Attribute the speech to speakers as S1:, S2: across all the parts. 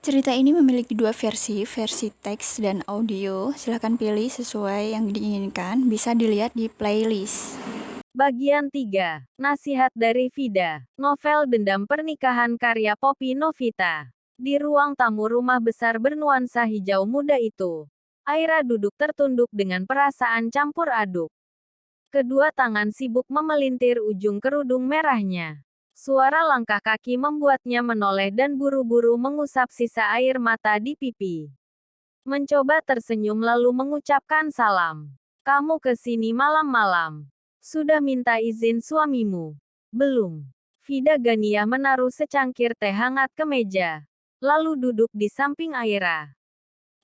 S1: Cerita ini memiliki dua versi, versi teks dan audio. Silahkan pilih sesuai yang diinginkan, bisa dilihat di playlist.
S2: Bagian 3. Nasihat dari Vida. Novel Dendam Pernikahan karya Poppy Novita. Di ruang tamu rumah besar bernuansa hijau muda itu, Aira duduk tertunduk dengan perasaan campur aduk. Kedua tangan sibuk memelintir ujung kerudung merahnya. Suara langkah kaki membuatnya menoleh dan buru-buru mengusap sisa air mata di pipi. Mencoba tersenyum lalu mengucapkan salam. Kamu ke sini malam-malam. Sudah minta izin suamimu? Belum. Vida Gania menaruh secangkir teh hangat ke meja. Lalu duduk di samping Aira.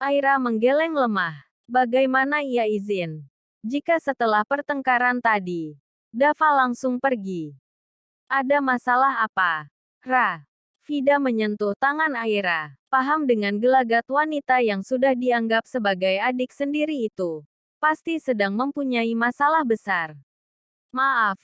S2: Aira menggeleng lemah. Bagaimana ia izin? Jika setelah pertengkaran tadi, Dava langsung pergi. Ada masalah apa? Ra. Vida menyentuh tangan Aira. Paham dengan gelagat wanita yang sudah dianggap sebagai adik sendiri itu. Pasti sedang mempunyai masalah besar. Maaf,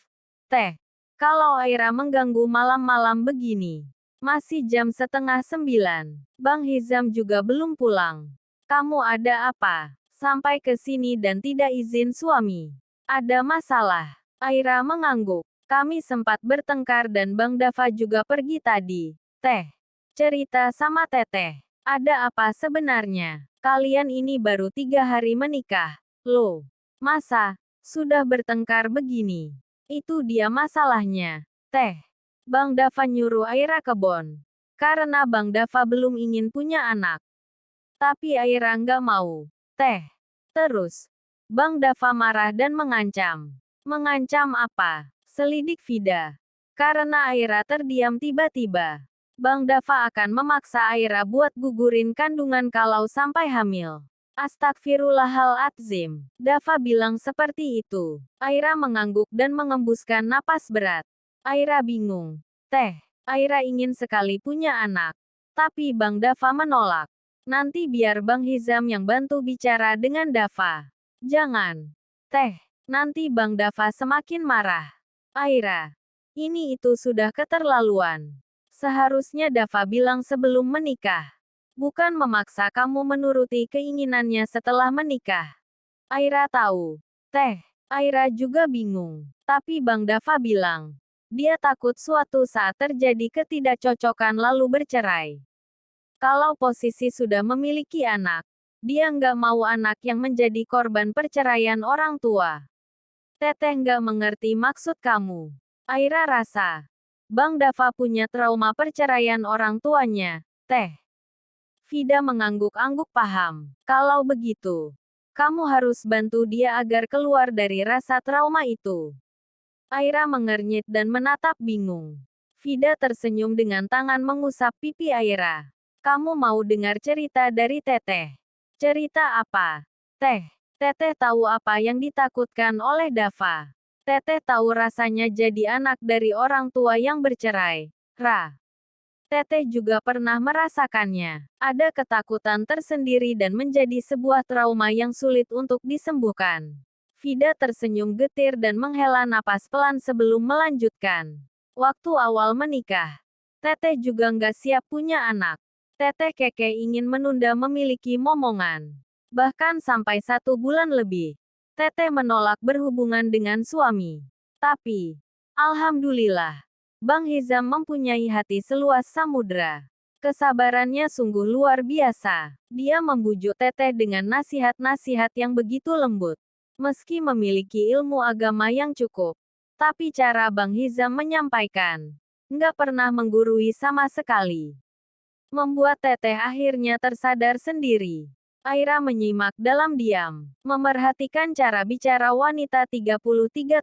S2: Teh. Kalau Aira mengganggu malam-malam begini. Masih jam setengah 9. Bang Hizam juga belum pulang. Kamu ada apa? Sampai ke sini dan tidak izin suami. Ada masalah. Aira mengangguk. Kami sempat bertengkar dan Bang Dava juga pergi tadi. Teh. Cerita sama Teteh. Ada apa sebenarnya? Kalian ini baru 3 hari menikah. Loh. Masa? Sudah bertengkar begini. Itu dia masalahnya. Teh. Bang Dava nyuruh Aira ke Bon. Karena Bang Dava belum ingin punya anak. Tapi Aira nggak mau. Teh. Terus. Bang Dava marah dan mengancam. Mengancam apa? Selidik Vida. Karena Aira terdiam tiba-tiba. Bang Dava akan memaksa Aira buat gugurin kandungan kalau sampai hamil. Astagfirullahaladzim. Dava bilang seperti itu. Aira mengangguk dan mengembuskan napas berat. Aira bingung. Teh, Aira ingin sekali punya anak. Tapi Bang Dava menolak. Nanti biar Bang Hizam yang bantu bicara dengan Dava. Jangan. Teh, nanti Bang Dava semakin marah. Aira, ini itu sudah keterlaluan. Seharusnya Dava bilang sebelum menikah. Bukan memaksa kamu menuruti keinginannya setelah menikah. Aira tahu. Teh, Aira juga bingung. Tapi Bang Dava bilang, dia takut suatu saat terjadi ketidakcocokan lalu bercerai. Kalau posisi sudah memiliki anak, dia nggak mau anak yang menjadi korban perceraian orang tua. Teteh nggak mengerti maksud kamu. Aira rasa, Bang Dava punya trauma perceraian orang tuanya. Teh. Vida mengangguk-angguk paham. Kalau begitu, kamu harus bantu dia agar keluar dari rasa trauma itu. Aira mengernyit dan menatap bingung. Vida tersenyum dengan tangan mengusap pipi Aira. Kamu mau dengar cerita dari Teteh? Cerita apa? Teh, Teteh tahu apa yang ditakutkan oleh Dava. Teteh tahu rasanya jadi anak dari orang tua yang bercerai. Ra. Teteh juga pernah merasakannya. Ada ketakutan tersendiri dan menjadi sebuah trauma yang sulit untuk disembuhkan. Vida tersenyum getir dan menghela napas pelan sebelum melanjutkan. Waktu awal menikah, Teteh juga nggak siap punya anak. Teteh Keke ingin menunda memiliki momongan. Bahkan sampai 1 bulan lebih. Teteh menolak berhubungan dengan suami. Tapi, alhamdulillah, Bang Hizam mempunyai hati seluas samudra. Kesabarannya sungguh luar biasa. Dia membujuk Teteh dengan nasihat-nasihat yang begitu lembut. Meski memiliki ilmu agama yang cukup. Tapi cara Bang Hizam menyampaikan, nggak pernah menggurui sama sekali. Membuat Teteh akhirnya tersadar sendiri. Aira menyimak dalam diam, memerhatikan cara bicara wanita 33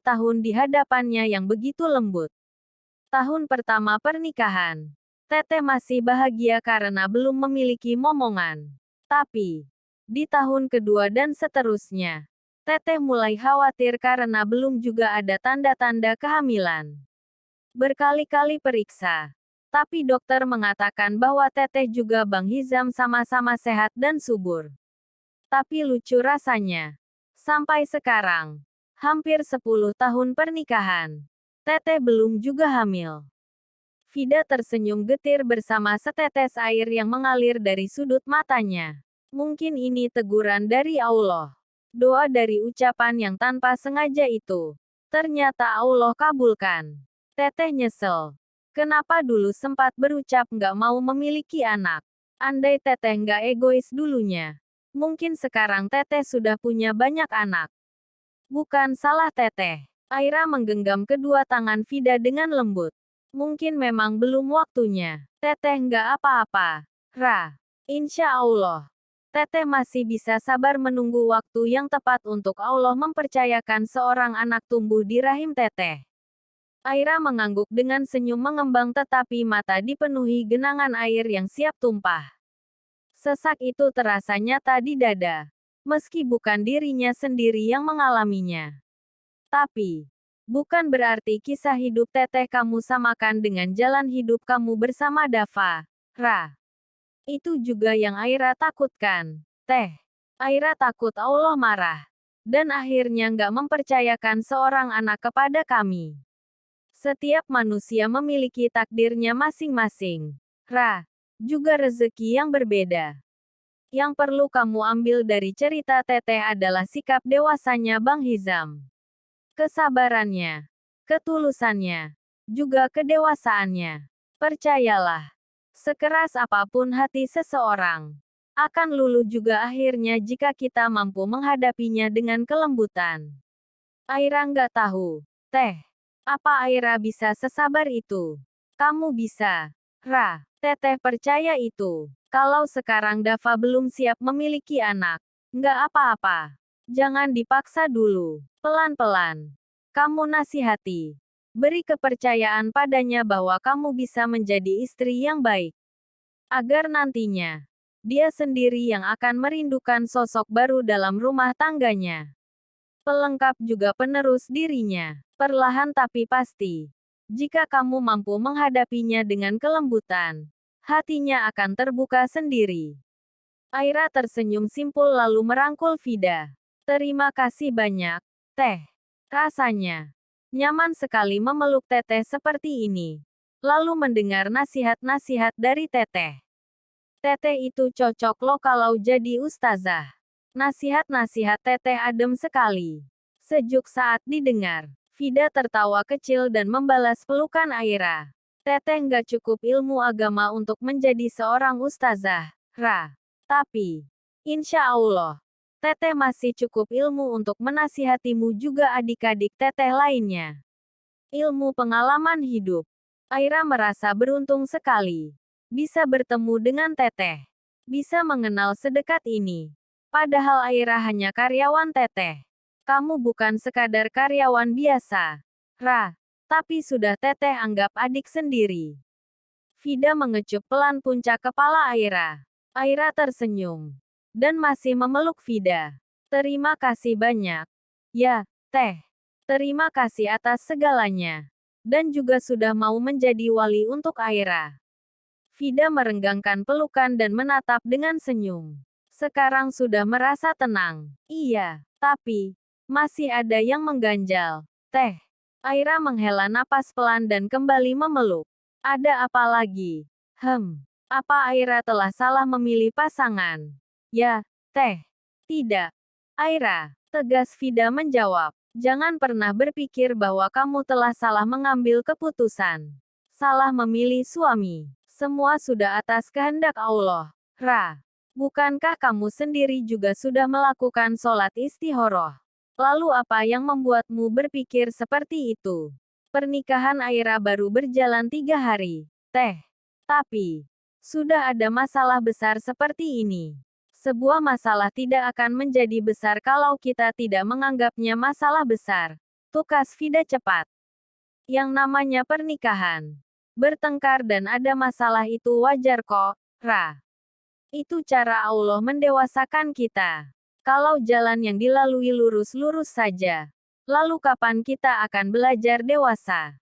S2: tahun di hadapannya yang begitu lembut. Tahun pertama pernikahan. Teteh masih bahagia karena belum memiliki momongan. Tapi, di tahun kedua dan seterusnya, Teteh mulai khawatir karena belum juga ada tanda-tanda kehamilan. Berkali-kali periksa. Tapi dokter mengatakan bahwa Teteh juga Bang Hizam sama-sama sehat dan subur. Tapi lucu rasanya. Sampai sekarang, hampir 10 tahun pernikahan, Teteh belum juga hamil. Vida tersenyum getir bersama setetes air yang mengalir dari sudut matanya. Mungkin ini teguran dari Allah. Doa dari ucapan yang tanpa sengaja itu. Ternyata Allah kabulkan. Teteh nyesel. Kenapa dulu sempat berucap nggak mau memiliki anak? Andai teteh nggak egois dulunya. Mungkin sekarang teteh sudah punya banyak anak. Bukan salah teteh. Aira menggenggam kedua tangan Vida dengan lembut. Mungkin memang belum waktunya. Teteh nggak apa-apa. Ra. Insya Allah. Teteh masih bisa sabar menunggu waktu yang tepat untuk Allah mempercayakan seorang anak tumbuh di rahim teteh. Aira mengangguk dengan senyum mengembang tetapi mata dipenuhi genangan air yang siap tumpah. Sesak itu terasa nyata di dada. Meski bukan dirinya sendiri yang mengalaminya. Tapi, bukan berarti kisah hidup teteh kamu samakan dengan jalan hidup kamu bersama Dava. Ra. Itu juga yang Aira takutkan. Teh. Aira takut Allah marah. Dan akhirnya nggak mempercayakan seorang anak kepada kami. Setiap manusia memiliki takdirnya masing-masing. Ra. Juga rezeki yang berbeda. Yang perlu kamu ambil dari cerita teteh adalah sikap dewasanya Bang Hizam. Kesabarannya, ketulusannya, juga kedewasaannya. Percayalah, sekeras apapun hati seseorang, akan luluh juga akhirnya jika kita mampu menghadapinya dengan kelembutan. Aira nggak tahu, Teh, apa Aira bisa sesabar itu? Kamu bisa. Ra, Teteh percaya itu. Kalau sekarang Dava belum siap memiliki anak, nggak apa-apa. Jangan dipaksa dulu. Pelan-pelan. Kamu nasihati. Beri kepercayaan padanya bahwa kamu bisa menjadi istri yang baik. Agar nantinya, dia sendiri yang akan merindukan sosok baru dalam rumah tangganya. Pelengkap juga penerus dirinya. Perlahan tapi pasti. Jika kamu mampu menghadapinya dengan kelembutan, hatinya akan terbuka sendiri. Aira tersenyum simpul lalu merangkul Vida. Terima kasih banyak, Teh. Rasanya nyaman sekali memeluk Teteh seperti ini. Lalu mendengar nasihat-nasihat dari Teteh. Teteh itu cocok loh kalau jadi ustazah. Nasihat-nasihat Teteh adem sekali. Sejuk saat didengar. Vida tertawa kecil dan membalas pelukan Aira. Teteh nggak cukup ilmu agama untuk menjadi seorang ustazah, Ra. Tapi, insya Allah, Teteh masih cukup ilmu untuk menasihatimu juga adik-adik Teteh lainnya. Ilmu pengalaman hidup. Aira merasa beruntung sekali. Bisa bertemu dengan Teteh. Bisa mengenal sedekat ini. Padahal Aira hanya karyawan Teteh. Kamu bukan sekadar karyawan biasa, Ra. Tapi sudah Teteh anggap adik sendiri. Vida mengecup pelan puncak kepala Aira. Aira tersenyum. Dan masih memeluk Vida. Terima kasih banyak. Ya, Teh. Terima kasih atas segalanya. Dan juga sudah mau menjadi wali untuk Aira. Vida merenggangkan pelukan dan menatap dengan senyum. Sekarang sudah merasa tenang. Iya, tapi masih ada yang mengganjal. Teh. Aira menghela napas pelan dan kembali memeluk. Ada apa lagi? Apa Aira telah salah memilih pasangan? Ya, Teh. Tidak. Aira, tegas Vida menjawab. Jangan pernah berpikir bahwa kamu telah salah mengambil keputusan. Salah memilih suami. Semua sudah atas kehendak Allah. Ra, bukankah kamu sendiri juga sudah melakukan sholat istikharah? Lalu apa yang membuatmu berpikir seperti itu? Pernikahan Aira baru berjalan 3 hari, Teh. Tapi, sudah ada masalah besar seperti ini. Sebuah masalah tidak akan menjadi besar kalau kita tidak menganggapnya masalah besar. Tukas Vida cepat. Yang namanya pernikahan. Bertengkar dan ada masalah itu wajar kok, Ra. Itu cara Allah mendewasakan kita. Kalau jalan yang dilalui lurus-lurus saja, lalu kapan kita akan belajar dewasa?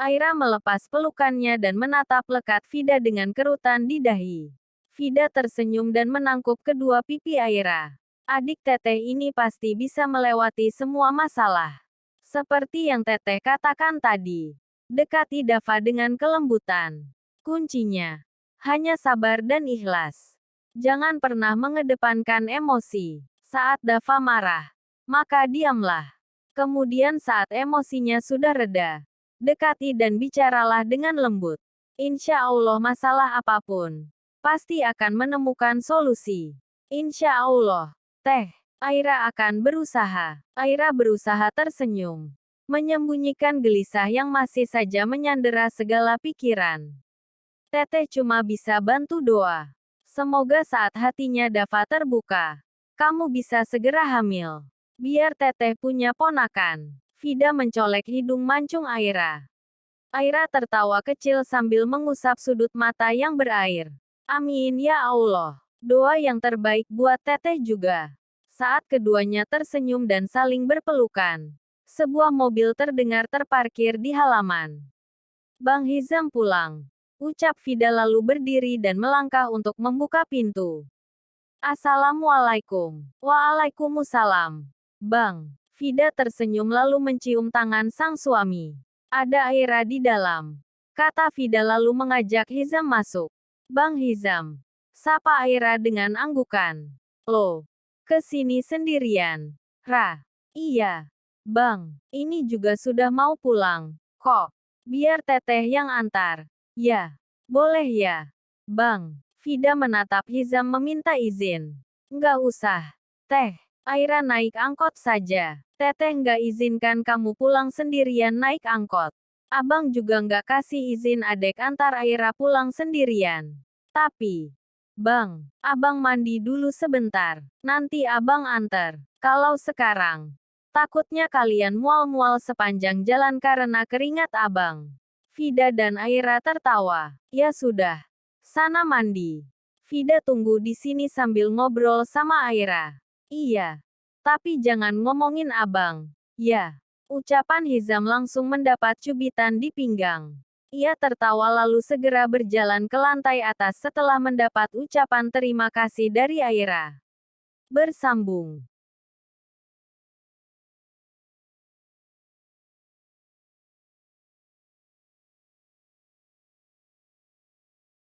S2: Aira melepas pelukannya dan menatap lekat Vida dengan kerutan di dahi. Vida tersenyum dan menangkup kedua pipi Aira. Adik Teteh ini pasti bisa melewati semua masalah. Seperti yang Teteh katakan tadi. Dekati Dava dengan kelembutan. Kuncinya hanya sabar dan ikhlas. Jangan pernah mengedepankan emosi. Saat Dava marah, maka diamlah. Kemudian saat emosinya sudah reda, dekati dan bicaralah dengan lembut. Insya Allah masalah apapun pasti akan menemukan solusi. Insya Allah. Teh, Aira akan berusaha. Aira berusaha tersenyum, menyembunyikan gelisah yang masih saja menyandera segala pikiran. Teteh cuma bisa bantu doa. Semoga saat hatinya Dava terbuka, kamu bisa segera hamil. Biar Teteh punya ponakan. Vida mencolek hidung mancung Aira. Aira tertawa kecil sambil mengusap sudut mata yang berair. Amin ya Allah. Doa yang terbaik buat Teteh juga. Saat keduanya tersenyum dan saling berpelukan, sebuah mobil terdengar terparkir di halaman. Bang Hizam pulang. Ucap Vida lalu berdiri dan melangkah untuk membuka pintu. Assalamualaikum. Waalaikumsalam. Bang. Vida tersenyum lalu mencium tangan sang suami. Ada Aira di dalam, kata Vida lalu mengajak Hizam masuk. Bang Hizam, sapa Aira dengan anggukan. Lo, ke sini sendirian? Ra, iya. Bang, ini juga sudah mau pulang, kok. Biar Teteh yang antar. Ya, boleh ya. Bang, Vida menatap Hizam meminta izin. Nggak usah. Teh, Aira naik angkot saja. Teteh nggak izinkan kamu pulang sendirian naik angkot. Abang juga nggak kasih izin adek antar Aira pulang sendirian. Tapi, Bang, abang mandi dulu sebentar. Nanti abang antar. Kalau sekarang, takutnya kalian mual-mual sepanjang jalan karena keringat abang. Vida dan Aira tertawa. Ya sudah. Sana mandi. Vida tunggu di sini sambil ngobrol sama Aira. Iya. Tapi jangan ngomongin abang. Ya. Ucapan Hizam langsung mendapat cubitan di pinggang. Ia tertawa lalu segera berjalan ke lantai atas setelah mendapat ucapan terima kasih dari Aira. Bersambung.